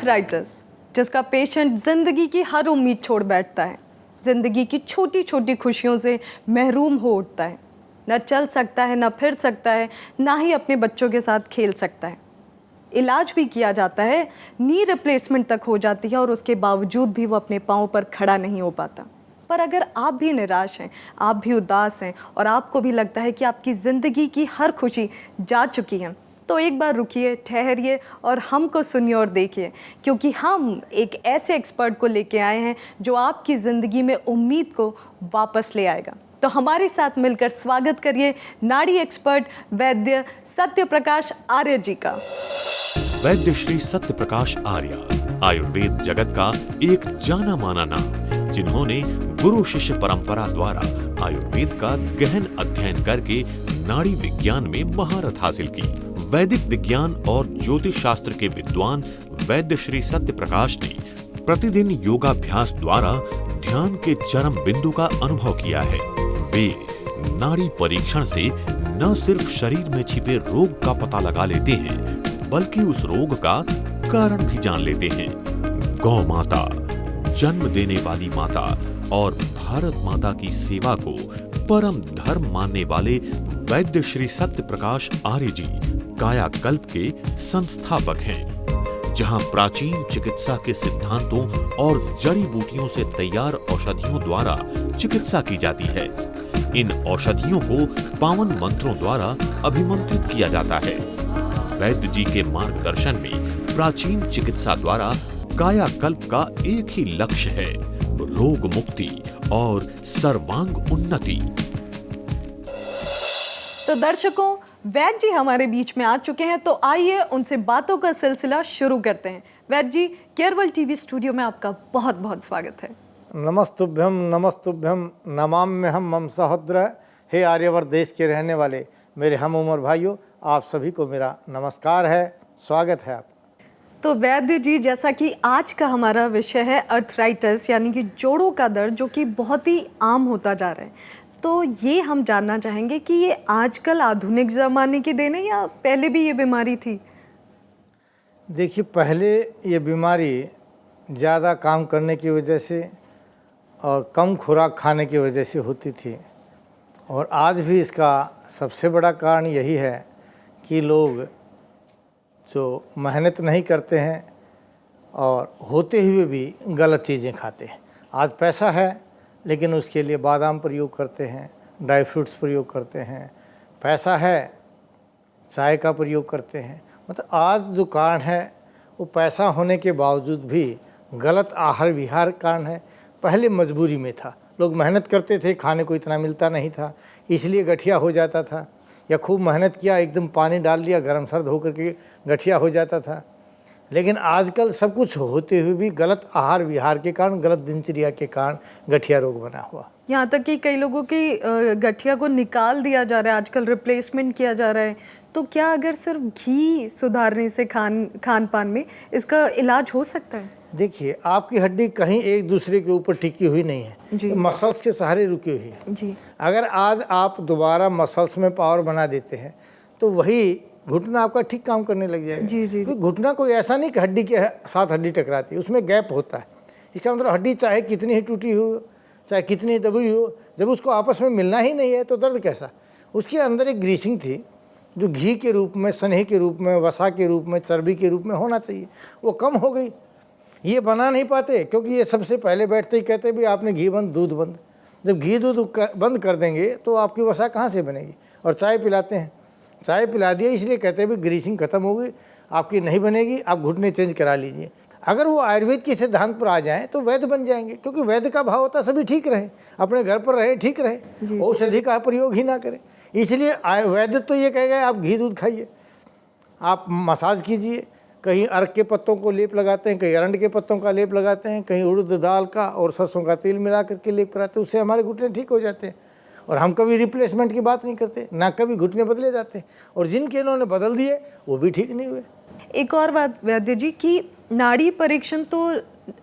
Arthritis, जिसका patient जिंदगी की हर उम्मीद छोड़ बैठता है, जिंदगी की छोटी छोटी खुशियों से महरूम हो उठता है। न चल सकता है, न फिर सकता है, ना ही अपने बच्चों के साथ खेल सकता है। इलाज भी किया जाता है, नी रिप्लेसमेंट तक हो जाती है और उसके बावजूद भी वो अपने पाँव पर खड़ा नहीं हो पाता। पर अगर आप भी निराश हैं, आप भी उदास हैं और आपको भी लगता है कि आपकी ज़िंदगी की हर खुशी जा चुकी है, तो एक बार रुकिए, ठहरिए और हमको सुनिए और देखिए, क्योंकि हम एक ऐसे एक्सपर्ट को लेके आए हैं जो आपकी ज़िंदगी में उम्मीद को वापस ले आएगा। तो हमारे साथ मिलकर स्वागत करिए नाड़ी एक्सपर्ट वैद्य सत्य प्रकाश आर्य जी का। वैद्य श्री सत्य प्रकाश आर्य आयुर्वेद जगत का एक जाना माना नाम, जिन्होंने गुरु शिष्य परंपरा द्वारा आयुर्वेद का गहन अध्ययन करके नाड़ी विज्ञान में महारत हासिल की। वैदिक विज्ञान और ज्योतिष शास्त्र के विद्वान वैद्य श्री सत्य प्रकाश ने प्रतिदिन योगाभ्यास द्वारा ध्यान के चरम बिंदु का अनुभव किया है। वे नाड़ी परीक्षण से न सिर्फ शरीर में छिपे रोग का पता लगा लेते हैं, बल्कि उस रोग का कारण भी जान लेते हैं। गौ माता, जन्म देने वाली माता और भारत माता की सेवा को परम धर्म मानने वाले वैद्य श्री सत्य प्रकाश आर्य जी कायाकल्प के संस्थापक हैं, जहां प्राचीन चिकित्सा के सिद्धांतों और जड़ी बूटियों से तैयार औषधियों द्वारा चिकित्सा की जाती है। इन औषधियों को पावन मंत्रों द्वारा अभिमंत्रित किया जाता है। वैद्य जी के मार्गदर्शन में प्राचीन चिकित्सा द्वारा कायाकल्प का एक ही लक्ष्य है, रोग मुक्ति और सर्वांग उन्नति। तो दर्शकों, वैद्य जी हमारे बीच में आ चुके हैं, तो आइए उनसे बातों का सिलसिला शुरू करते हैं। वैद्य जी, केयरवर्ल्ड टीवी स्टूडियो में आपका बहुत बहुत स्वागत है। नमस्तुभ्यम नमस्तुभ्यम नमाम्यहम मम सहोदर। हे आर्यवर्त देश के रहने वाले मेरे हम उम्र भाइयों, आप सभी को मेरा नमस्कार है, स्वागत है आप। तो वैद्य जी, जैसा कि आज का हमारा विषय है अर्थराइटिस, यानी कि जोड़ों का दर्द, जो कि बहुत ही आम होता जा रहा है, तो ये हम जानना चाहेंगे कि ये आजकल आधुनिक ज़माने की देन है या पहले भी ये बीमारी थी? देखिए, पहले ये बीमारी ज़्यादा काम करने की वजह से और कम खुराक खाने की वजह से होती थी, और आज भी इसका सबसे बड़ा कारण यही है कि लोग जो मेहनत नहीं करते हैं और होते हुए भी गलत चीज़ें खाते हैं। आज पैसा है लेकिन उसके लिए बादाम प्रयोग करते हैं, ड्राई फ्रूट्स प्रयोग करते हैं, पैसा है चाय का प्रयोग करते हैं। मतलब आज जो कारण है वो पैसा होने के बावजूद भी गलत आहार विहार कारण है। पहले मजबूरी में था, लोग मेहनत करते थे, खाने को इतना मिलता नहीं था, इसलिए गठिया हो जाता था, या खूब मेहनत किया, एकदम पानी डाल लिया, गर्म सर्द होकर के गठिया हो जाता था। लेकिन आजकल सब कुछ होते हुए भी गलत आहार विहार के कारण, गलत दिनचर्या के कारण गठिया रोग बना हुआ। यहाँ तक कि कई लोगों की गठिया को निकाल दिया जा रहा है, आजकल रिप्लेसमेंट किया जा रहा है। तो क्या अगर सिर्फ घी सुधारने से खान पान में इसका इलाज हो सकता है? देखिए, आपकी हड्डी कहीं एक दूसरे के ऊपर टिकी हुई नहीं है, मसल्स के सहारे रुकी हुई है जी। अगर आज आप दोबारा मसल्स में पावर बना देते हैं तो वही घुटना आपका ठीक काम करने लग जाएगा। जी जी। क्योंकि घुटना कोई ऐसा नहीं कि हड्डी के साथ हड्डी टकराती है, उसमें गैप होता है। इसका मतलब हड्डी चाहे कितनी ही टूटी हो, चाहे कितनी ही दबी हो, जब उसको आपस में मिलना ही नहीं है तो दर्द कैसा। उसके अंदर एक ग्रीसिंग थी जो घी के रूप में, स्नेह के रूप में, वसा के रूप में, चर्बी के रूप में होना चाहिए, वो कम हो गई। ये बना नहीं पाते क्योंकि ये सबसे पहले बैठते ही कहते भी आपने घी बंद दूध बंद। जब घी दूध बंद कर देंगे तो आपकी वसा कहाँ से बनेगी। और चाय पिलाते हैं, चाय पिला दिया इसलिए कहते हैं भी ग्रीसिंग खत्म हो गई, आपकी नहीं बनेगी, आप घुटने चेंज करा लीजिए। अगर वो आयुर्वेद के सिद्धांत पर आ जाएं तो वैद्य बन जाएंगे, क्योंकि वैद्य का भाव होता सभी ठीक रहे, अपने घर पर रहे, ठीक रहे, औषधि का प्रयोग ही ना करें। इसलिए वैद्य तो ये कहेगा आप घी दूध खाइए, आप मसाज कीजिए, कहीं अर्क के पत्तों को लेप लगाते हैं, कहीं अरंड के पत्तों का लेप लगाते हैं, कहीं उड़द दाल का और सरसों का तेल मिला करके लेप कराते हैं, उससे हमारे घुटने ठीक हो जाते हैं। और हम कभी रिप्लेसमेंट की बात नहीं करते, ना कभी घुटने बदले जाते, और जिनके इन्होंने बदल दिए वो भी ठीक नहीं हुए। एक और बात वैद्य जी की नाड़ी परीक्षण तो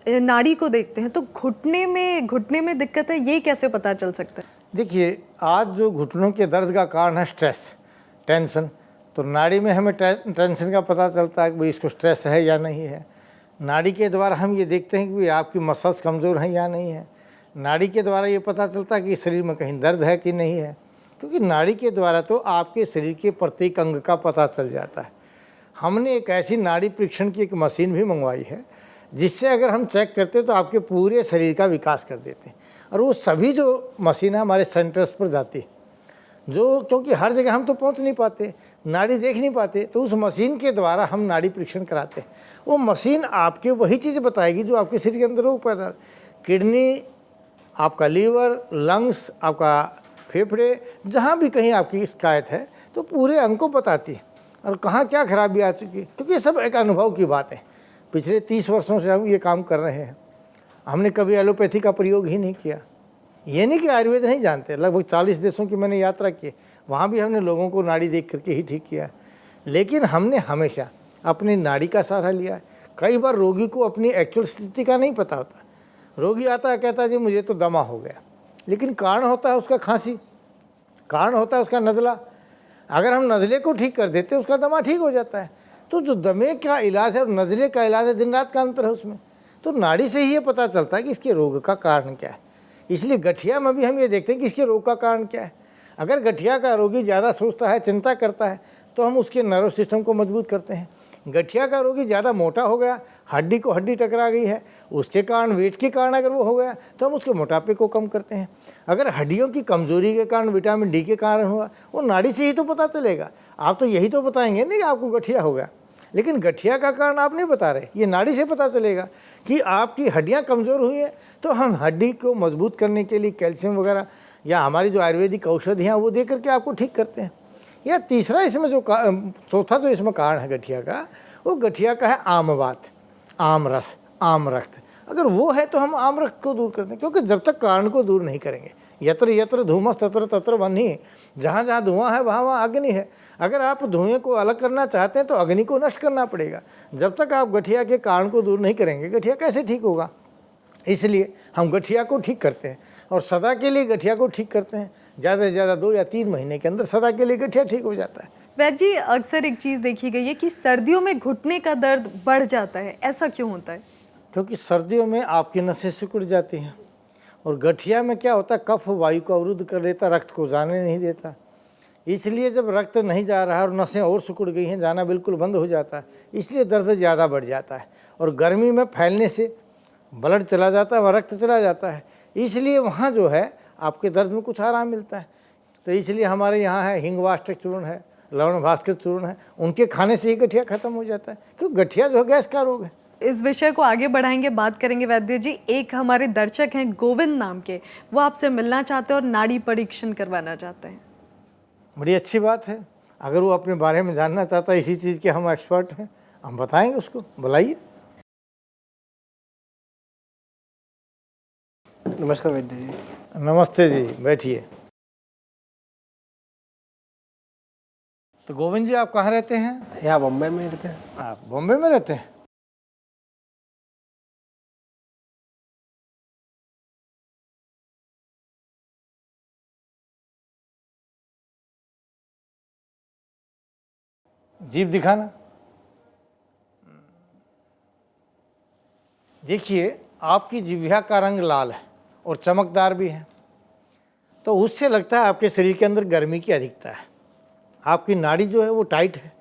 नाड़ी को देखते हैं, तो घुटने में दिक्कत है, ये कैसे पता चल सकता है? देखिए, आज जो घुटनों के दर्द का कारण है स्ट्रेस, टेंशन, तो नाड़ी में हमें टेंशन का पता चलता है कि भाई इसको स्ट्रेस है या नहीं है। नाड़ी के द्वारा हम ये देखते हैं कि आपकी मसल्स कमज़ोर हैं या नहीं है। नाड़ी के द्वारा ये पता चलता है कि शरीर में कहीं दर्द है कि नहीं है, क्योंकि नाड़ी के द्वारा तो आपके शरीर के प्रत्येक अंग का पता चल जाता है। हमने एक ऐसी नाड़ी परीक्षण की एक मशीन भी मंगवाई है जिससे अगर हम चेक करते हैं तो आपके पूरे शरीर का विकास कर देते हैं। और वो सभी जो मशीन है हमारे सेंटर्स पर जाती है, जो क्योंकि हर जगह हम तो पहुंच नहीं पाते, नाड़ी देख नहीं पाते, तो उस मशीन के द्वारा हम नाड़ी परीक्षण कराते हैं। वो मशीन आपके वही चीज़ बताएगी जो आपके शरीर के अंदर रोग पैदा, किडनी, आपका लीवर, लंग्स, आपका फेफड़े, जहाँ भी कहीं आपकी शिकायत है तो पूरे अंग को बताती है और कहाँ क्या खराबी आ चुकी है, क्योंकि ये सब एक अनुभव की बात है। पिछले 30 वर्षों से हम ये काम कर रहे हैं। हमने कभी एलोपैथी का प्रयोग ही नहीं किया। ये नहीं कि आयुर्वेद नहीं जानते, लगभग 40 देशों की मैंने यात्रा की, वहाँ भी हमने लोगों को नाड़ी देख करके ही ठीक किया। लेकिन हमने हमेशा अपनी नाड़ी का सहारा लिया है। कई बार रोगी को अपनी एक्चुअल स्थिति का नहीं पता होता। रोगी आता है, कहता है जी मुझे तो दमा हो गया, लेकिन कारण होता है उसका खांसी, कारण होता है उसका नज़ला। अगर हम नज़ले को ठीक कर देते उसका दमा ठीक हो जाता है। तो जो दमे का इलाज है और नज़ले का इलाज है, दिन रात का अंतर है उसमें। तो नाड़ी से ही ये पता चलता है कि इसके रोग का कारण क्या है। इसलिए गठिया में भी हम ये देखते हैं कि इसके रोग का कारण क्या है। अगर गठिया का रोगी ज़्यादा सोचता है, चिंता करता है, तो हम उसके नर्व सिस्टम को मजबूत करते हैं। गठिया का रोगी ज़्यादा मोटा हो गया, हड्डी को हड्डी टकरा गई है, उसके कारण, वेट के कारण अगर वो हो गया तो हम उसके मोटापे को कम करते हैं। अगर हड्डियों की कमजोरी के कारण, विटामिन डी के कारण हुआ, वो नाड़ी से ही तो पता चलेगा। आप तो यही तो बताएंगे नहीं कि आपको गठिया हो गया, लेकिन गठिया का कारण आप नहीं बता रहे। ये नाड़ी से पता चलेगा कि आपकी हड्डियाँ कमज़ोर हुई हैं, तो हम हड्डी को मजबूत करने के लिए कैल्शियम वगैरह या हमारी जो आयुर्वेदिक औषधियाँ वो दे करके आपको ठीक करते हैं। या तीसरा इसमें जो चौथा जो इसमें कारण है गठिया का, वो गठिया का है आमवात, आम रस, आम रक्त। अगर वो है तो हम आम रक्त को दूर करते हैं, क्योंकि जब तक कारण को दूर नहीं करेंगे, यत्र यत्र धूमस तत्र तत्र वह्नि, जहाँ जहाँ धुआं है वहाँ वहाँ अग्नि है। अगर आप धुएं को अलग करना चाहते हैं तो अग्नि को नष्ट करना पड़ेगा। जब तक आप गठिया के कारण को दूर नहीं करेंगे, गठिया कैसे ठीक होगा। इसलिए हम गठिया को ठीक करते हैं और सदा के लिए गठिया को ठीक करते हैं। ज़्यादा से ज़्यादा 2 या 3 महीने के अंदर सदा के लिए गठिया ठीक हो जाता है। वैद्य जी, अक्सर एक चीज़ देखी गई है कि सर्दियों में घुटने का दर्द बढ़ जाता है, ऐसा क्यों होता है? क्योंकि सर्दियों में आपकी नसें सिकुड़ जाती हैं और गठिया में क्या होता है, कफ वायु को अवरुद्ध कर लेता, रक्त को जाने नहीं देता। इसलिए जब रक्त नहीं जा रहा और नसें और सिकुड़ गई हैं, जाना बिल्कुल बंद हो जाता है, इसलिए दर्द ज़्यादा बढ़ जाता है। और गर्मी में फैलने से ब्लड चला जाता है, वह रक्त चला जाता है, इसलिए वहाँ जो है आपके दर्द में कुछ आराम मिलता है। तो इसलिए हमारे यहाँ है हिंगवाष्टक चूर्ण है, लवण भास्कर चूर्ण है, उनके खाने से ही गठिया खत्म हो जाता है, क्योंकि गठिया जो है गैस का रोग है। इस विषय को आगे बढ़ाएंगे, बात करेंगे वैद्य जी। एक हमारे दर्शक हैं गोविंद नाम के, वो आपसे मिलना चाहते हैं और नाड़ी परीक्षण करवाना चाहते हैं। बड़ी अच्छी बात है। अगर वो अपने बारे में जानना चाहता है, इसी चीज़ के हम एक्सपर्ट हैं, हम बताएंगे उसको। बुलाइए। नमस्कार वैद्य जी। नमस्ते जी, बैठिए। तो गोविंद जी, आप कहाँ रहते हैं? यहाँ बम्बई में रहते हैं। आप बॉम्बे में रहते हैं? जीभ दिखाना। देखिए, आपकी जिह्वा का रंग लाल है और चमकदार भी है, तो उससे लगता है आपके शरीर के अंदर गर्मी की अधिकता है। आपकी नाड़ी जो है वो टाइट है,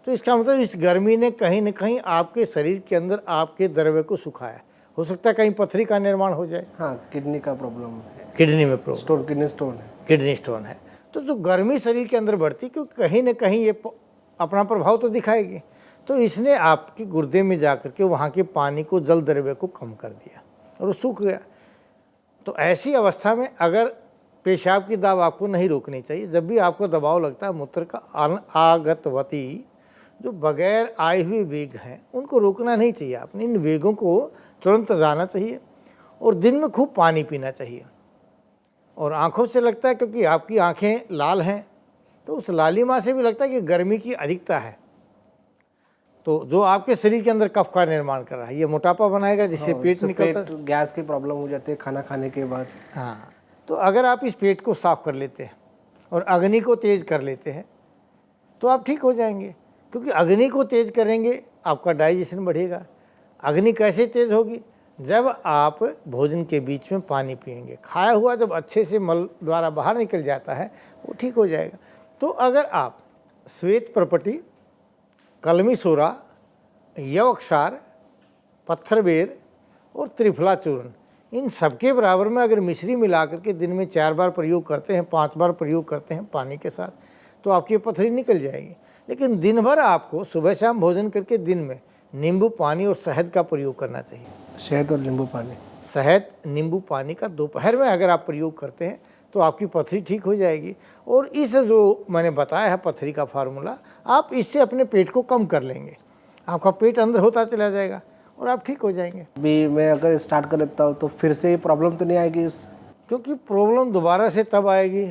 तो इसका मतलब इस गर्मी ने कहीं न कहीं आपके शरीर के अंदर आपके द्रव्य को सुखाया। हो सकता है कहीं पथरी का निर्माण हो जाए। हाँ, किडनी का प्रॉब्लम है। किडनी में प्रॉब्लम, स्टोन, किडनी स्टोन है। किडनी स्टोन है। तो जो गर्मी शरीर के अंदर बढ़ती, क्योंकि कहीं न कहीं ये अपना प्रभाव तो दिखाएगी, तो इसने आपके गुर्दे में जाकर के वहाँ के पानी को, जल द्रव्य को कम कर दिया और वो सूख गया। तो ऐसी अवस्था में अगर पेशाब की दाब आपको नहीं रोकनी चाहिए। जब भी आपको दबाव लगता है मूत्र का, आगतवती जो बगैर आए हुए वेग हैं उनको रोकना नहीं चाहिए। आपने इन वेगों को तुरंत जाना चाहिए और दिन में खूब पानी पीना चाहिए। और आँखों से लगता है, क्योंकि आपकी आँखें लाल हैं, तो उस लालिमा से भी लगता है कि गर्मी की अधिकता है, तो जो आपके शरीर के अंदर कफ का निर्माण कर रहा है, ये मोटापा बनाएगा, जिससे पेट निकलता है, गैस की प्रॉब्लम हो जाती है खाना खाने के बाद। हाँ, तो अगर आप इस पेट को साफ कर लेते हैं और अग्नि को तेज कर लेते हैं तो आप ठीक हो जाएंगे। क्योंकि अग्नि को तेज करेंगे, आपका डाइजेशन बढ़ेगा। अग्नि कैसे तेज होगी? जब आप भोजन के बीच में पानी पिएंगे, खाया हुआ जब अच्छे से मल द्वारा बाहर निकल जाता है वो ठीक हो जाएगा। तो अगर आप श्वेत प्रपटी, कलमी सोरा, यवक्षार, पत्थर बेर और त्रिफला चूर्ण, इन सबके बराबर में अगर मिश्री मिला करके दिन में 4 बार प्रयोग करते हैं, 5 बार प्रयोग करते हैं पानी के साथ, तो आपकी पथरी निकल जाएगी। लेकिन दिन भर आपको सुबह शाम भोजन करके दिन में नींबू पानी और शहद का प्रयोग करना चाहिए। शहद और नींबू पानी। शहद नींबू पानी का दोपहर में अगर आप प्रयोग करते हैं तो आपकी पथरी ठीक हो जाएगी। और इस जो मैंने बताया है पथरी का फार्मूला, आप इससे अपने पेट को कम कर लेंगे, आपका पेट अंदर होता चला जाएगा और आप ठीक हो जाएंगे। अभी मैं अगर स्टार्ट कर लेता हूँ तो फिर से ये प्रॉब्लम तो नहीं आएगी उस? क्योंकि प्रॉब्लम दोबारा से तब आएगी,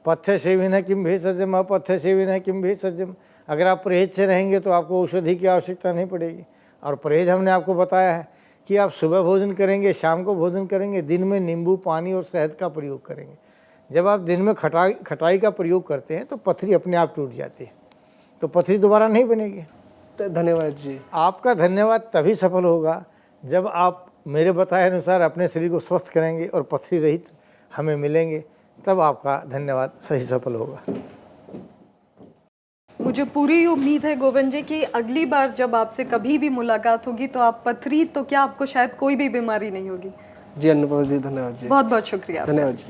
पथ्य सेविन किम भेषजम, अपथ्य सेविन किम भेषजम। अगर आप परहेज से रहेंगे तो आपको औषधि की आवश्यकता नहीं पड़ेगी। और परहेज हमने आपको बताया है कि आप सुबह भोजन करेंगे, शाम को भोजन करेंगे, दिन में नींबू पानी और शहद का प्रयोग करेंगे। जब आप दिन में खटाई का प्रयोग करते हैं तो पथरी अपने आप टूट जाती है, तो पथरी दोबारा नहीं बनेगी। तो धन्यवाद जी। आपका धन्यवाद तभी सफल होगा जब आप मेरे बताए अनुसार अपने शरीर को स्वस्थ करेंगे और पथरी रहित हमें मिलेंगे, तब आपका धन्यवाद सही सफल होगा। मुझे पूरी उम्मीद है गोविंद जी कि अगली बार जब आपसे कभी भी मुलाकात होगी तो आप पथरी तो क्या, आपको शायद कोई भी बीमारी नहीं होगी। जी अनुपम जी, धन्यवाद जी। बहुत बहुत शुक्रिया आपका। धन्यवाद जी।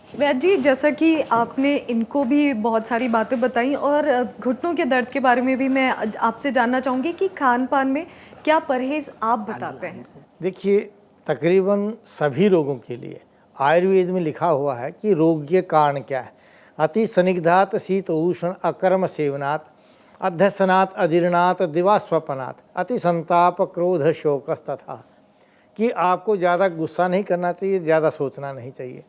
वैद्य जी, जैसा कि आपने इनको भी बहुत सारी बातें बताई और घुटनों के दर्द के बारे में भी मैं आपसे जानना चाहूँगी कि खान पान में क्या परहेज आप बताते हैं? देखिए, तकरीबन सभी रोगों के लिए आयुर्वेद में लिखा हुआ है कि रोग के कारण क्या है। अति सनिग्धात शीत उष्ण अकर्म सेवनात्, अध्यसनात् अजीर्णात् दिवास्वपनात्, अति संताप क्रोध शोकस्तथा। कि आपको ज़्यादा गुस्सा नहीं करना चाहिए, ज़्यादा सोचना नहीं चाहिए,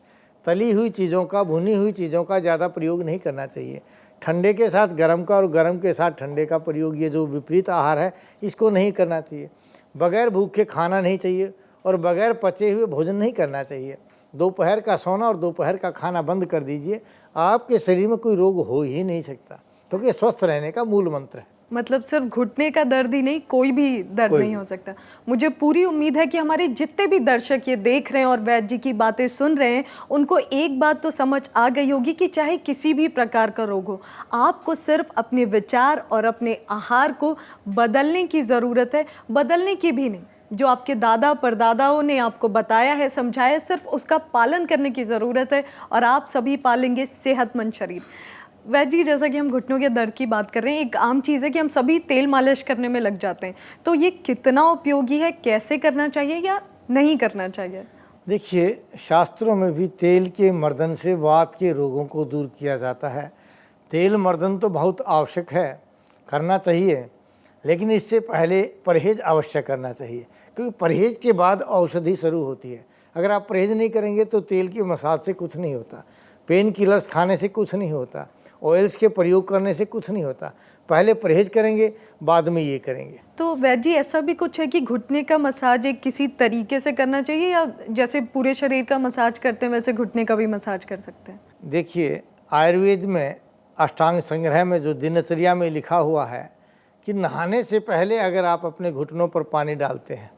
तली हुई चीज़ों का, भुनी हुई चीज़ों का ज़्यादा प्रयोग नहीं करना चाहिए, ठंडे के साथ गर्म का और गर्म के साथ ठंडे का प्रयोग, ये जो विपरीत आहार है इसको नहीं करना चाहिए, बगैर भूखे खाना नहीं चाहिए और बगैर पचे हुए भोजन नहीं करना चाहिए। दोपहर का सोना और दोपहर का खाना बंद कर दीजिए, आपके शरीर में कोई रोग हो ही नहीं सकता, क्योंकि ये स्वस्थ रहने का मूल मंत्र है। मतलब सिर्फ घुटने का दर्द ही नहीं, कोई भी दर्द नहीं हो सकता। मुझे पूरी उम्मीद है कि हमारे जितने भी दर्शक ये देख रहे हैं और वैद्य जी की बातें सुन रहे हैं, उनको एक बात तो समझ आ गई होगी कि चाहे किसी भी प्रकार का रोग हो, आपको सिर्फ अपने विचार और अपने आहार को बदलने की ज़रूरत है। बदलने की भी नहीं, जो आपके दादा परदादाओं ने आपको बताया है, समझाया, सिर्फ उसका पालन करने की ज़रूरत है और आप सभी पालेंगे सेहतमंद शरीर। वैद्य जी, जैसा कि हम घुटनों के दर्द की बात कर रहे हैं, एक आम चीज़ है कि हम सभी तेल मालिश करने में लग जाते हैं, तो ये कितना उपयोगी है, कैसे करना चाहिए या नहीं करना चाहिए? देखिए, शास्त्रों में भी तेल के मर्दन से वात के रोगों को दूर किया जाता है। तेल मर्दन तो बहुत आवश्यक है, करना चाहिए, लेकिन इससे पहले परहेज अवश्य करना चाहिए, क्योंकि परहेज के बाद औषधि शुरू होती है। अगर आप परहेज नहीं करेंगे तो तेल की मसाज से कुछ नहीं होता, पेन किलर्स खाने से कुछ नहीं होता, ऑयल्स के प्रयोग करने से कुछ नहीं होता। पहले परहेज करेंगे, बाद में ये करेंगे। तो वैद्य जी, ऐसा भी कुछ है कि घुटने का मसाज एक किसी तरीके से करना चाहिए या जैसे पूरे शरीर का मसाज करते हैं वैसे घुटने का भी मसाज कर सकते हैं? देखिए, आयुर्वेद में अष्टांग संग्रह में जो दिनचर्या में लिखा हुआ है कि नहाने से पहले अगर आप अपने घुटनों पर पानी डालते हैं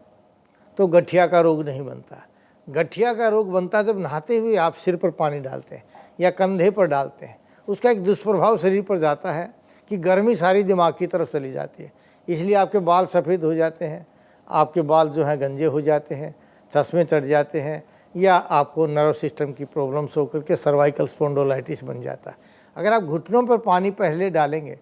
तो गठिया का रोग नहीं बनता। गठिया का रोग बनता जब नहाते हुए आप सिर पर पानी डालते हैं या कंधे पर डालते हैं। उसका एक दुष्प्रभाव शरीर पर जाता है कि गर्मी सारी दिमाग की तरफ चली जाती है, इसलिए आपके बाल सफ़ेद हो जाते हैं, आपके बाल जो हैं गंजे हो जाते हैं, चश्मे चढ़ जाते हैं, या आपको नर्व सिस्टम की प्रॉब्लम्स होकर के सर्वाइकल स्पॉन्डिलोलाइटिस बन जाता है। अगर आप घुटनों पर पानी पहले डालेंगे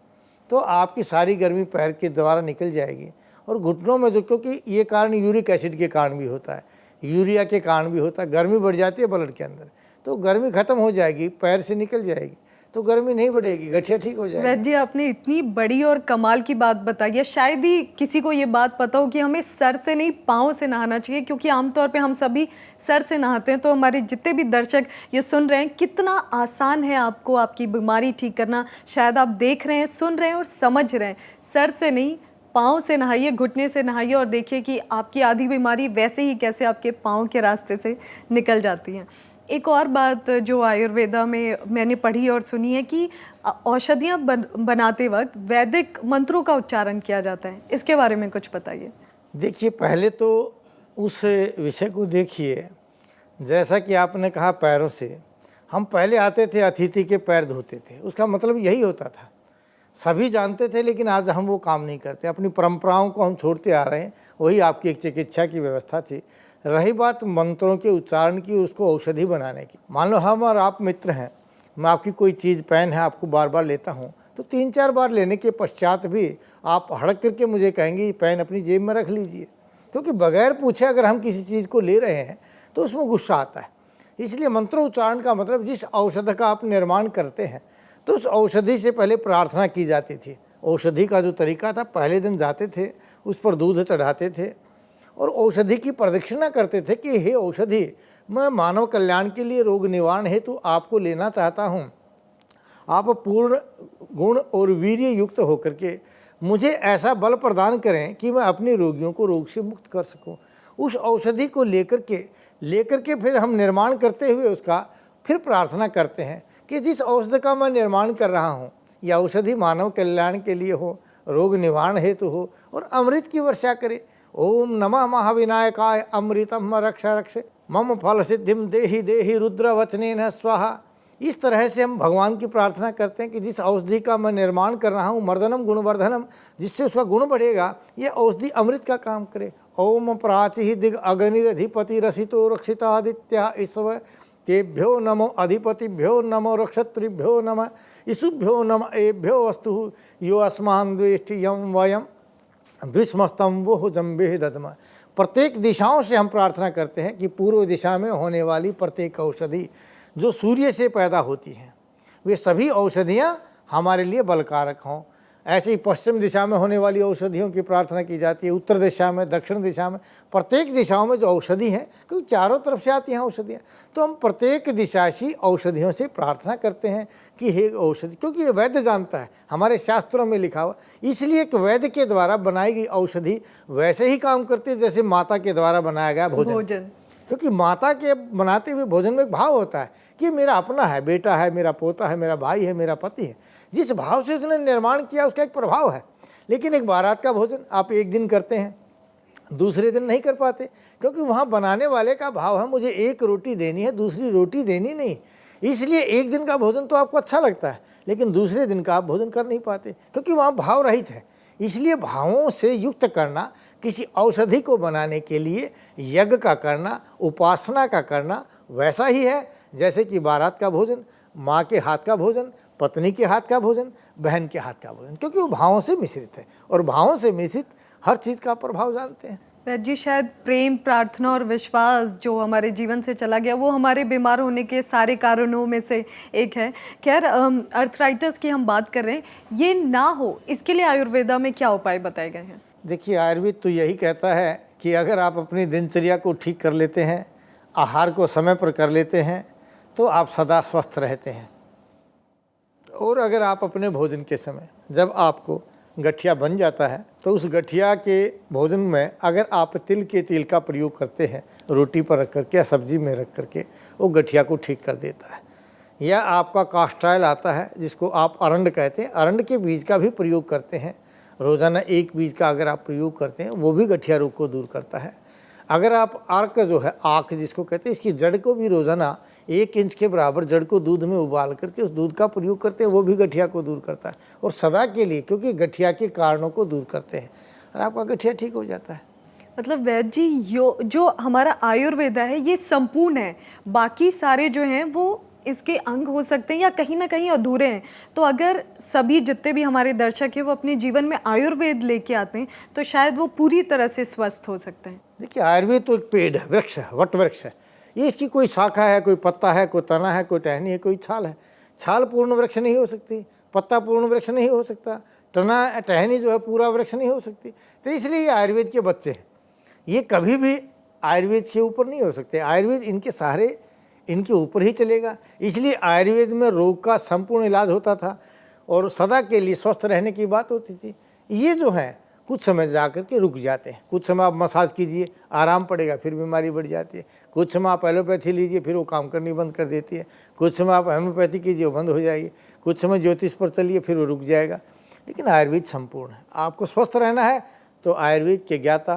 तो आपकी सारी गर्मी पैर के द्वारा निकल जाएगी। और घुटनों में जो, क्योंकि ये कारण यूरिक एसिड के कारण भी होता है, यूरिया के कारण भी होता है, गर्मी बढ़ जाती है ब्लड के अंदर, तो गर्मी खत्म हो जाएगी, पैर से निकल जाएगी, तो गर्मी नहीं बढ़ेगी, गठिया ठीक हो जाएगी। वैद्य जी, आपने इतनी बड़ी और कमाल की बात बताई है। शायद ही किसी को ये बात पता हो कि हमें सर से नहीं पाँव से नहाना चाहिए, क्योंकि आमतौर पे हम सभी सर से नहाते हैं। तो हमारे जितने भी दर्शक ये सुन रहे हैं, कितना आसान है आपको आपकी बीमारी ठीक करना। शायद आप देख रहे हैं, सुन रहे हैं और समझ रहे हैं। सर से नहीं, पाँव से नहाइए, घुटने से नहाइए और देखिए कि आपकी आधी बीमारी वैसे ही कैसे आपके पाँव के रास्ते से निकल जाती है। एक और बात जो आयुर्वेदा में मैंने पढ़ी और सुनी है कि औषधियाँ बनाते वक्त वैदिक मंत्रों का उच्चारण किया जाता है, इसके बारे में कुछ बताइए। देखिए, पहले तो उस विषय को देखिए, जैसा कि आपने कहा पैरों से, हम पहले आते थे अतिथि के पैर धोते थे, उसका मतलब यही होता था। सभी जानते थे, लेकिन आज हम वो काम नहीं करते, अपनी परंपराओं को हम छोड़ते आ रहे हैं। वही आपकी एक चिकित्सा की व्यवस्था थी। रही बात मंत्रों के उच्चारण की, उसको औषधि बनाने की, मान लो हम और आप मित्र हैं, मैं आपकी कोई चीज़ पेन है आपको बार बार लेता हूँ, तो 3-4 बार लेने के पश्चात भी आप हड़क करके मुझे कहेंगे ये पेन अपनी जेब में रख लीजिए, क्योंकि बगैर पूछे अगर हम किसी चीज़ को ले रहे हैं तो उसमें गुस्सा आता है। इसलिए मंत्रोच्चारण का मतलब जिस औषध का आप निर्माण करते हैं तो उस औषधि से पहले प्रार्थना की जाती थी। औषधि का जो तरीका था, पहले दिन जाते थे, उस पर दूध चढ़ाते थे और औषधि की प्रदक्षिणा करते थे कि हे औषधि, मैं मानव कल्याण के लिए रोग निवारण हेतु आपको लेना चाहता हूँ। आप पूर्ण गुण और वीर्य युक्त होकर के मुझे ऐसा बल प्रदान करें कि मैं अपने रोगियों को रोग से मुक्त कर सकूं। उस औषधि को लेकर के फिर हम निर्माण करते हुए उसका फिर प्रार्थना करते हैं कि जिस औषधि का मैं निर्माण कर रहा हूँ, यह औषधि मानव कल्याण के लिए हो, रोग निवारण हेतु हो और अमृत की वर्षा करे। ओम नमः महाविनायकाय अमृतम रक्ष रक्ष मम फल सिद्धिम देहि देहि रुद्र वचनेन स्वाहा। इस तरह से हम भगवान की प्रार्थना करते हैं कि जिस औषधि का मैं निर्माण कर रहा हूँ, मर्दनम गुणवर्धनम, जिससे उसका गुण बढ़ेगा, ये औषधि अमृत का काम करे। ओम प्राची दिग अग्निरधिपति रसितो रक्षितादित्या ईश्वर तेभ्यो नमो अधिपतिभ्यो नमो रक्षत्रिभ्यो नमः ईशुभ्यो नमः एभ्यो अस्तु यो अस्मान् द्वेष्टि यम वयम द्विस्मस्तम वो जम्बे ददम। प्रत्येक दिशाओं से हम प्रार्थना करते हैं कि पूर्व दिशा में होने वाली प्रत्येक औषधि जो सूर्य से पैदा होती हैं, वे सभी औषधियाँ हमारे लिए बलकारक हों। ऐसे ही पश्चिम दिशा में होने वाली औषधियों की प्रार्थना की जाती है, उत्तर दिशा में, दक्षिण दिशा में, प्रत्येक दिशाओं में जो औषधि हैं, क्योंकि चारों तरफ से आती हैं औषधियाँ, तो हम प्रत्येक दिशाशी औषधियों से प्रार्थना करते हैं कि हे औषधि, क्योंकि ये वैद्य जानता है, हमारे शास्त्रों में लिखा हुआ। इसलिए एक वैद्य के द्वारा बनाई गई औषधि वैसे ही काम करती है जैसे माता के द्वारा बनाया गया भोजन। क्योंकि माता के बनाते हुए भोजन में एक भाव होता है कि मेरा अपना है, बेटा है, मेरा पोता है, मेरा भाई है, मेरा पति है। जिस भाव से उसने निर्माण किया उसका एक प्रभाव है। लेकिन एक बारात का भोजन आप एक दिन करते हैं, दूसरे दिन नहीं कर पाते, क्योंकि वहाँ बनाने वाले का भाव है मुझे एक रोटी देनी है, दूसरी रोटी देनी नहीं। इसलिए एक दिन का भोजन तो आपको अच्छा लगता है, लेकिन दूसरे दिन का आप भोजन कर नहीं पाते, क्योंकि वहाँ भाव रहित है। इसलिए भावों से युक्त करना, किसी औषधि को बनाने के लिए यज्ञ का करना, उपासना का करना वैसा ही है जैसे कि बारात का भोजन, माँ के हाथ का भोजन, पत्नी के हाथ का भोजन, बहन के हाथ का भोजन, क्योंकि वो भावों से मिश्रित है और भावों से मिश्रित हर चीज़ का प्रभाव जानते हैं। वैद्य जी, शायद प्रेम, प्रार्थना और विश्वास जो हमारे जीवन से चला गया वो हमारे बीमार होने के सारे कारणों में से एक है। खैर, अर्थराइटिस की हम बात कर रहे हैं, ये ना हो इसके लिए आयुर्वेदा में क्या उपाय बताए गए हैं? देखिए, आयुर्वेद तो यही कहता है कि अगर आप अपनी दिनचर्या को ठीक कर लेते हैं, आहार को समय पर कर लेते हैं, तो आप सदा स्वस्थ रहते हैं। और अगर आप अपने भोजन के समय जब आपको गठिया बन जाता है, तो उस गठिया के भोजन में अगर आप तिल के तेल का प्रयोग करते हैं, रोटी पर रख करके या सब्जी में रख करके, वो गठिया को ठीक कर देता है। या आपका कास्ट्राइल आता है जिसको आप अरंड कहते हैं, अरंड के बीज का भी प्रयोग करते हैं, रोज़ाना एक बीज का अगर आप प्रयोग करते हैं, वो भी गठिया रोग को दूर करता है। अगर आप आर्क जो है, आक जिसको कहते हैं, इसकी जड़ को भी रोज़ाना 1 इंच के बराबर जड़ को दूध में उबाल करके उस दूध का प्रयोग करते हैं, वो भी गठिया को दूर करता है और सदा के लिए, क्योंकि गठिया के कारणों को दूर करते हैं और आपका गठिया ठीक हो जाता है। मतलब वैद्य जी, जो हमारा आयुर्वेदा है ये संपूर्ण है, बाकी सारे जो हैं वो इसके अंग हो सकते हैं या कहीं ना कहीं अधूरे हैं। तो अगर सभी जितने भी हमारे दर्शक हैं वो अपने जीवन में आयुर्वेद लेके आते हैं तो शायद वो पूरी तरह से स्वस्थ हो सकते हैं। देखिए, आयुर्वेद तो एक पेड़ है, वृक्ष है, वट वृक्ष है। ये इसकी कोई शाखा है, कोई पत्ता है, कोई तना है, कोई टहनी है, कोई छाल है। छाल पूर्ण वृक्ष नहीं हो सकती, पत्ता पूर्ण वृक्ष नहीं हो सकता, तना टहनी जो है पूरा वृक्ष नहीं हो सकती। तो इसलिए ये आयुर्वेद के बच्चे हैं, ये कभी भी आयुर्वेद के ऊपर नहीं हो सकते। आयुर्वेद इनके सहारे, इनके ऊपर ही चलेगा। इसलिए आयुर्वेद में रोग का संपूर्ण इलाज होता था और सदा के लिए स्वस्थ रहने की बात होती थी। ये जो है कुछ समय जा कर के रुक जाते हैं, कुछ समय आप मसाज कीजिए, आराम पड़ेगा, फिर बीमारी बढ़ जाती है। कुछ समय आप एलोपैथी लीजिए, फिर वो काम करनी बंद कर देती है। कुछ समय आप होम्योपैथी कीजिए, वो बंद हो जाएगी। कुछ समय ज्योतिष पर चलिए, फिर वो रुक जाएगा। लेकिन आयुर्वेद संपूर्ण है। आपको स्वस्थ रहना है तो आयुर्वेद के ज्ञाता,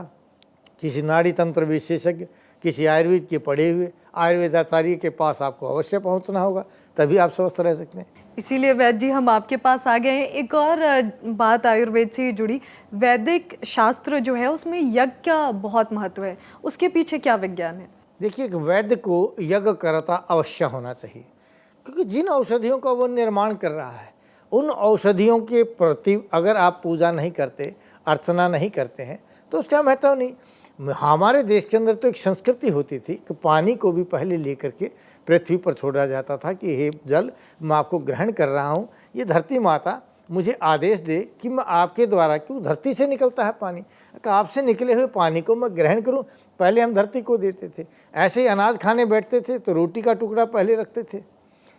किसी नाड़ी तंत्र विशेषज्ञ, किसी आयुर्वेद के पढ़े हुए आयुर्वेदाचार्य के पास आपको अवश्य पहुंचना होगा, तभी आप स्वस्थ रह सकते हैं। इसीलिए वैद्य जी हम आपके पास आ गए हैं। एक और बात आयुर्वेद से जुड़ी, वैदिक शास्त्र जो है उसमें यज्ञ का बहुत महत्व है, उसके पीछे क्या विज्ञान है? देखिए, एक वैद्य को यज्ञ करता अवश्य होना चाहिए, क्योंकि जिन औषधियों का वो निर्माण कर रहा है उन औषधियों के प्रति अगर आप पूजा नहीं करते, अर्चना नहीं करते हैं तो उसका महत्व नहीं। हमारे देश के अंदर तो एक संस्कृति होती थी कि पानी को भी पहले लेकर के पृथ्वी पर छोड़ा जाता था कि हे जल, मैं आपको ग्रहण कर रहा हूँ, ये धरती माता मुझे आदेश दे कि मैं आपके द्वारा, क्यों धरती से निकलता है पानी, कि आपसे निकले हुए पानी को मैं ग्रहण करूं। पहले हम धरती को देते थे। ऐसे ही अनाज खाने बैठते थे तो रोटी का टुकड़ा पहले रखते थे।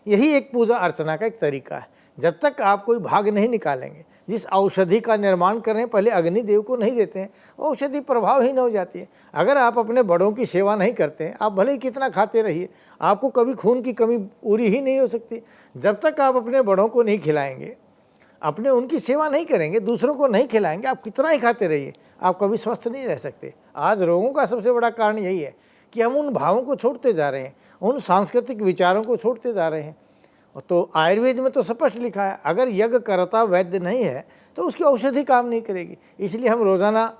यही एक पूजा अर्चना का एक तरीका है। जब तक आप कोई भाग नहीं निकालेंगे, जिस औषधि का निर्माण कर रहे हैं पहले अग्निदेव को नहीं देते हैं, औषधि प्रभावहीन हो जाती है। अगर आप अपने बड़ों की सेवा नहीं करते हैं, आप भले ही कितना खाते रहिए, आपको कभी खून की कमी पूरी ही नहीं हो सकती। जब तक आप अपने बड़ों को नहीं खिलाएंगे, अपने उनकी सेवा नहीं करेंगे, दूसरों को नहीं खिलाएंगे, आप कितना ही खाते रहिए, आप कभी स्वस्थ नहीं रह सकते। आज रोगों का सबसे बड़ा कारण यही है कि हम उन भावों को छोड़ते जा रहे हैं, उन सांस्कृतिक विचारों को छोड़ते जा रहे हैं। तो आयुर्वेद में तो स्पष्ट लिखा है, अगर यज्ञ करता वैद्य नहीं है तो उसकी औषधि काम नहीं करेगी। इसलिए हम रोज़ाना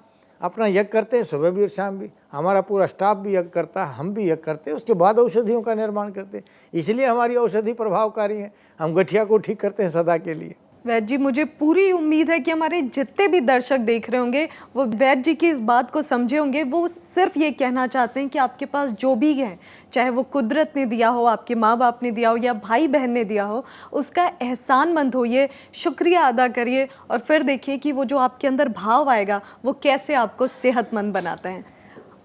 अपना यज्ञ करते हैं, सुबह भी और शाम भी। हमारा पूरा स्टाफ भी यज्ञ करता है, हम भी यज्ञ करते हैं, उसके बाद औषधियों का निर्माण करते हैं। इसलिए हमारी औषधि प्रभावकारी है। हम गठिया को ठीक करते हैं सदा के लिए। वैद्य जी, मुझे पूरी उम्मीद है कि हमारे जितने भी दर्शक देख रहे होंगे वो वैद्य जी की इस बात को समझे होंगे। वो सिर्फ ये कहना चाहते हैं कि आपके पास जो भी है, चाहे वो कुदरत ने दिया हो, आपके माँ बाप ने दिया हो या भाई बहन ने दिया हो, उसका एहसानमंद होइए, शुक्रिया अदा करिए और फिर देखिए कि वो जो आपके अंदर भाव आएगा वो कैसे आपको सेहतमंद बनाता है।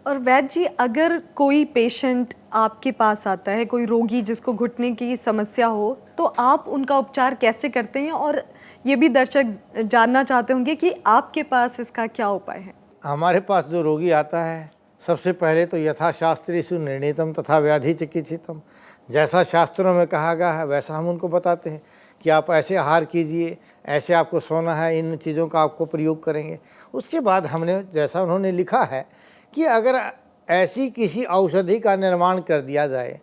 और वैद्य जी, अगर कोई पेशेंट आपके पास आता है, कोई रोगी जिसको घुटने की समस्या हो, तो आप उनका उपचार कैसे करते हैं? और ये भी दर्शक जानना चाहते होंगे कि आपके पास इसका क्या उपाय है? हमारे पास जो रोगी आता है, सबसे पहले तो यथाशास्त्रेषु निर्णीतम तथा व्याधि चिकित्सितम, जैसा शास्त्रों में कहा गया है वैसा हम उनको बताते हैं कि आप ऐसे आहार कीजिए, ऐसे आपको सोना है, इन चीज़ों का आपको प्रयोग करेंगे। उसके बाद हमने, जैसा उन्होंने लिखा है कि अगर ऐसी किसी औषधि का निर्माण कर दिया जाए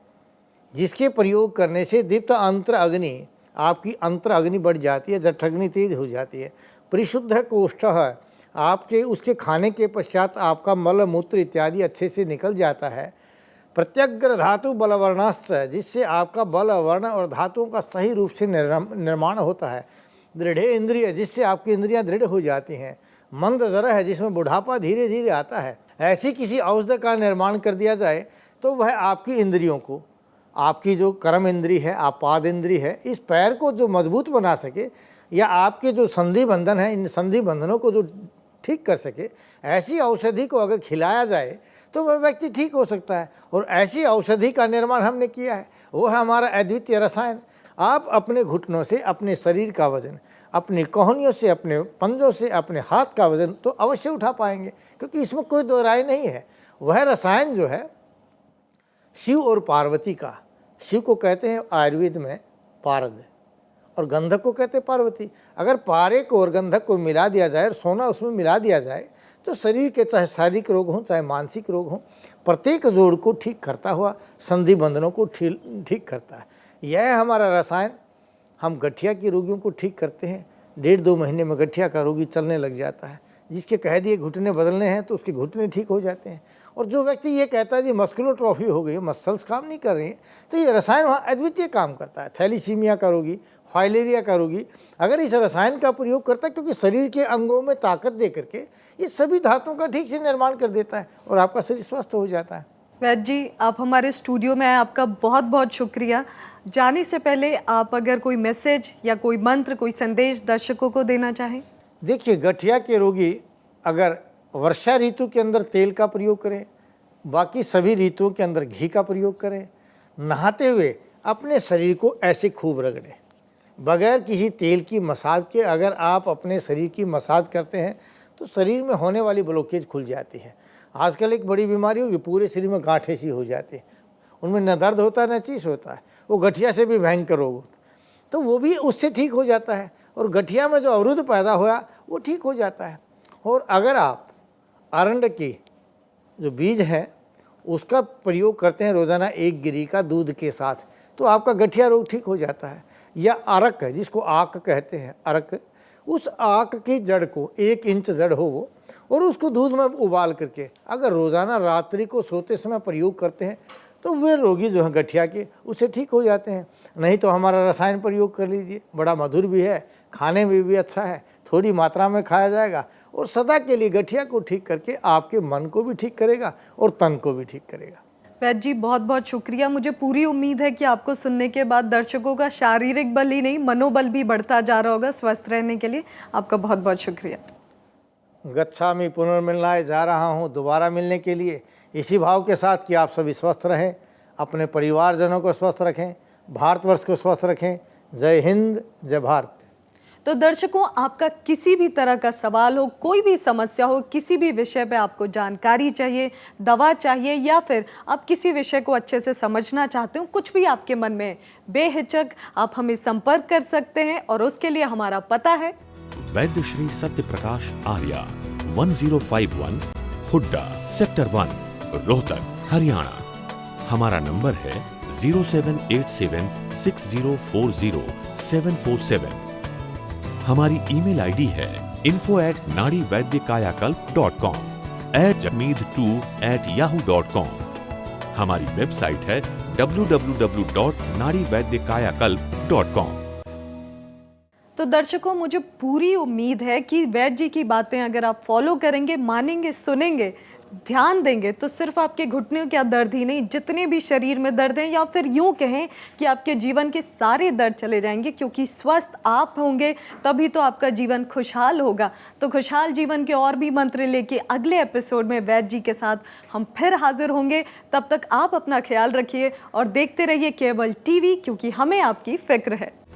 जिसके प्रयोग करने से दीप्त अंतर अग्नि, आपकी अंतर अग्नि बढ़ जाती है, जठराग्नि तेज हो जाती है, परिशुद्ध कोष्ठ है, आपके उसके खाने के पश्चात आपका मल मूत्र इत्यादि अच्छे से निकल जाता है, प्रत्यग्र धातु बलवर्णाश्च, जिससे आपका बल वर्ण और धातुओं का सही रूप से निर्माण होता है, दृढ़ इंद्रिय, जिससे आपकी इंद्रियां दृढ़ हो जाती हैं, मंद जरा है, जिसमें बुढ़ापा धीरे धीरे आता है, ऐसी किसी औषध का निर्माण कर दिया जाए तो वह आपकी इंद्रियों को, आपकी जो कर्म इंद्री है, आपाद इंद्री है, इस पैर को जो मजबूत बना सके, या आपके जो संधि बंधन है, इन संधि बंधनों को जो ठीक कर सके, ऐसी औषधि को अगर खिलाया जाए तो वह व्यक्ति ठीक हो सकता है। और ऐसी औषधि का निर्माण हमने किया है, वो है हमारा अद्वितीय रसायन। आप अपने घुटनों से अपने शरीर का वजन, अपनी कोहनियों से, अपने पंजों से, अपने हाथ का वजन तो अवश्य उठा पाएंगे, क्योंकि इसमें कोई दो राय नहीं है। वह रसायन जो है शिव और पार्वती का, शिव को कहते हैं आयुर्वेद में पारद और गंधक को कहते हैं पार्वती। अगर पारे को और गंधक को मिला दिया जाए और सोना उसमें मिला दिया जाए तो शरीर के चाहे शारीरिक रोग हों चाहे मानसिक रोग हों, प्रत्येक जोड़ को ठीक करता हुआ संधि बंधनों को ठीक करता है। यह है हमारा रसायन। हम गठिया के रोगियों को ठीक करते हैं, 1.5-2 महीने में गठिया का रोगी चलने लग जाता है। जिसके कह दिए घुटने बदलने हैं तो उसके घुटने ठीक हो जाते हैं। और जो व्यक्ति ये कहता है जी मस्कुलोट्रॉफी हो गई, मसल्स काम नहीं कर रही हैं, तो ये रसायन वहाँ अद्वितीय काम करता है। थैलीसीमिया का रोगी, फाइलेरिया का रोगी अगर इस रसायन का प्रयोग करता है, क्योंकि शरीर के अंगों में ताकत दे करके ये सभी धातुओं का ठीक से निर्माण कर देता है और आपका शरीर स्वस्थ हो जाता है। वैद्य जी, आप हमारे स्टूडियो में आए, आपका बहुत बहुत शुक्रिया। जाने से पहले आप अगर कोई मैसेज या कोई मंत्र, कोई संदेश दर्शकों को देना चाहें। देखिए, गठिया के रोगी अगर वर्षा ऋतु के अंदर तेल का प्रयोग करें, बाकी सभी ऋतुओं के अंदर घी का प्रयोग करें, नहाते हुए अपने शरीर को ऐसे खूब रगड़ें, बगैर किसी तेल की मसाज के। अगर आप अपने शरीर की मसाज करते हैं तो शरीर में होने वाली ब्लॉकेज खुल जाती है। आजकल एक बड़ी बीमारी होगी, पूरे शरीर में गांठें सी हो जाती है, उनमें न दर्द होता है न चीज़ होता है, वो गठिया से भी भयंकर रोग होता है, तो वो भी उससे ठीक हो जाता है। और गठिया में जो अवरुद्ध पैदा हुआ वो ठीक हो जाता है। और अगर आप अरंड की जो बीज है उसका प्रयोग करते हैं रोज़ाना 1 गिरी का दूध के साथ, तो आपका गठिया रोग ठीक हो जाता है। या अरक है, जिसको आक कहते हैं, अरक, उस आक की जड़ को 1 इंच जड़ हो वो, और उसको दूध में उबाल करके अगर रोज़ाना रात्रि को सोते समय प्रयोग करते हैं तो वे रोगी जो हैं गठिया के उससे ठीक हो जाते हैं। नहीं तो हमारा रसायन प्रयोग कर लीजिए, बड़ा मधुर भी है, खाने में भी अच्छा है, थोड़ी मात्रा में खाया जाएगा और सदा के लिए गठिया को ठीक करके आपके मन को भी ठीक करेगा और तन को भी ठीक करेगा। वैद्य जी बहुत बहुत शुक्रिया। मुझे पूरी उम्मीद है कि आपको सुनने के बाद दर्शकों का शारीरिक बल ही नहीं मनोबल भी बढ़ता जा रहा होगा स्वस्थ रहने के लिए। आपका बहुत बहुत शुक्रिया। गच्छामि पुनर्मिलनाय, जा रहा हूँ दोबारा मिलने के लिए, इसी भाव के साथ कि आप सभी स्वस्थ रहें, अपने परिवारजनों को स्वस्थ रखें, भारतवर्ष को स्वस्थ रखें। जय हिंद, जय भारत। तो दर्शकों, आपका किसी भी तरह का सवाल हो, कोई भी समस्या हो, किसी भी विषय पे आपको जानकारी चाहिए, दवा चाहिए, या फिर आप किसी विषय को अच्छे से समझना चाहते हो, कुछ भी आपके मन में, बेहिचक आप हमें संपर्क कर सकते हैं। और उसके लिए हमारा पता है वैद्य श्री सत्य प्रकाश आर्या, 1051 हुड्डा, सेक्टर 1, रोहतक, हरियाणा। हमारा नंबर है 078760404747। हमारी ईमेल आईडी है info@nadivaidyakalp.com, @jamid2@yahoo.com। हमारी वेबसाइट है www.nadivaidyakalp.com। तो दर्शकों, मुझे पूरी उम्मीद है कि वैद्य जी की बातें अगर आप फॉलो करेंगे, मानेंगे, सुनेंगे, ध्यान देंगे, तो सिर्फ आपके घुटनों का दर्द ही नहीं, जितने भी शरीर में दर्द हैं, या फिर यूँ कहें कि आपके जीवन के सारे दर्द चले जाएंगे। क्योंकि स्वस्थ आप होंगे तभी तो आपका जीवन खुशहाल होगा। तो खुशहाल जीवन के और भी मंत्र लेके अगले एपिसोड में वैद्य जी के साथ हम फिर हाजिर होंगे। तब तक आप अपना ख्याल रखिए और देखते रहिए केवल टीवी, क्योंकि हमें आपकी फिक्र है।